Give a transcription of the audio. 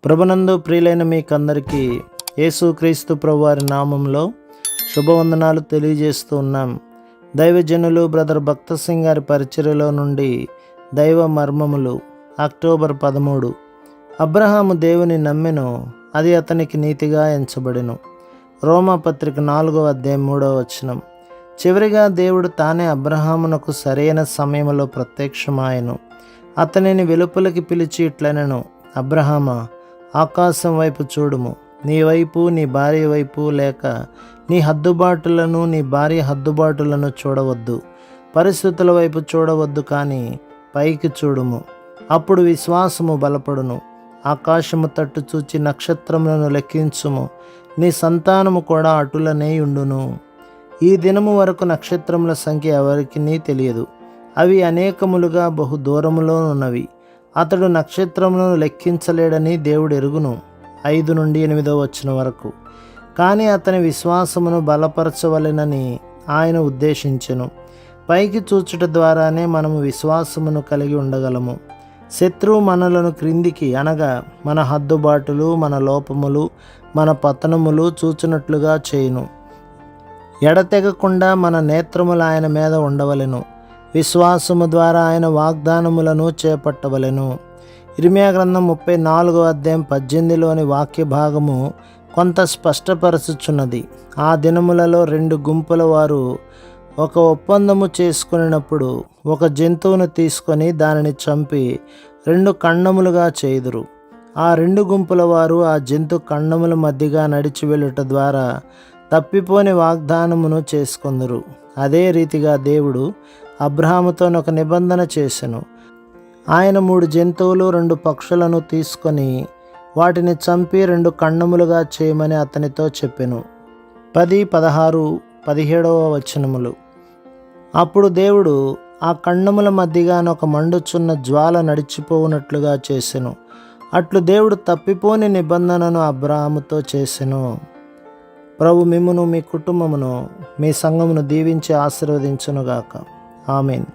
ప్రభునందు ప్రియులైన మీకందరికీ యేసుక్రీస్తు ప్రభువారి నామంలో శుభవందనాలు తెలియజేస్తూ ఉన్నాం. దైవజనులు బ్రదర్ భక్త సింగ్ గారి పరిచర్యలో నుండి దైవ మర్మములు. అక్టోబర్ 13. అబ్రహాము దేవుని నమ్మెను, అది అతనికి నీతిగా ఎంచబడెను. రోమాపత్రిక 4వ అధ్యాయం 3వ వచనం. చివరిగా దేవుడు తానే అబ్రహామునకు సరైన సమయంలో ప్రత్యక్షమాయెను. అతనిని వెలుపలికి పిలిచి ఇట్లనెను, అబ్రహామా, ఆకాశం వైపు చూడుము. నీ వైపు, నీ భార్య వైపు, లేక నీ హద్దుబాటులను, నీ భార్య హద్దుబాటులను చూడవద్దు. పరిస్థితుల వైపు చూడవద్దు, కానీ పైకి చూడుము. అప్పుడు విశ్వాసము బలపడును. ఆకాశము తట్టు చూచి నక్షత్రములను లెక్కించుము. నీ సంతానము కూడా అటులనే ఉండును. ఈ దినము వరకు నక్షత్రముల సంఖ్య ఎవరికి తెలియదు. అవి అనేకములుగా బహు దూరములో ఉన్నవి. అతడు నక్షత్రములను లెక్కించలేడని దేవుడు ఎరుగును. 5 నుండి 8వ వచనం వరకు. కానీ అతని విశ్వాసమును బలపరచవలెనని ఆయన ఉద్దేశించెను. పైకి చూచుట ద్వారానే మనము విశ్వాసమును కలిగి ఉండగలము. శత్రువు మనలను క్రిందికి, అనగా మన హద్దుబాటులు, మన లోపములు, మన పతనములు చూచునట్లుగా చేయును. ఎడతెగకుండా మన నేత్రములు ఆయన మీద ఉండవలెను. విశ్వాసము ద్వారా ఆయన వాగ్దానములను చేపట్టవలెను. ఇర్మీయా గ్రంథం 34వ అధ్యాయం 18లోని వాక్య భాగము కొంత స్పష్టపరచుచున్నది. ఆ దినములలో 2 గుంపుల వారు ఒక ఒప్పందము చేసుకున్నప్పుడు ఒక జంతువును తీసుకొని దానిని చంపి 2 ఖండములుగా చేయుదురు. ఆ 2 గుంపుల వారు ఆ జంతు ఖండముల మధ్యగా నడిచి వెళ్ళుట ద్వారా తప్పిపోని వాగ్దానమును చేసుకొందురు. అదే రీతిగా దేవుడు అబ్రహాముతో ఒక నిబంధన చేసెను. ఆయన 3 జంతువులు, 2 పక్షులను తీసుకొని వాటిని చంపి 2 ఖండములుగా చేయమని అతనితో చెప్పెను. 10, 16, 17వ వచనములు. అప్పుడు దేవుడు ఆ ఖండముల మధ్యగాన ఒక మండుచున్న జ్వాల నడిచిపోవునట్లుగా చేసెను. అట్లు దేవుడు తప్పిపోని నిబంధనను అబ్రహాముతో చేసెను. ప్రభు మిమ్మును, మీ కుటుంబమును, మీ సంఘమును దీవించి ఆశీర్వదించునుగాక. ఆమేన్.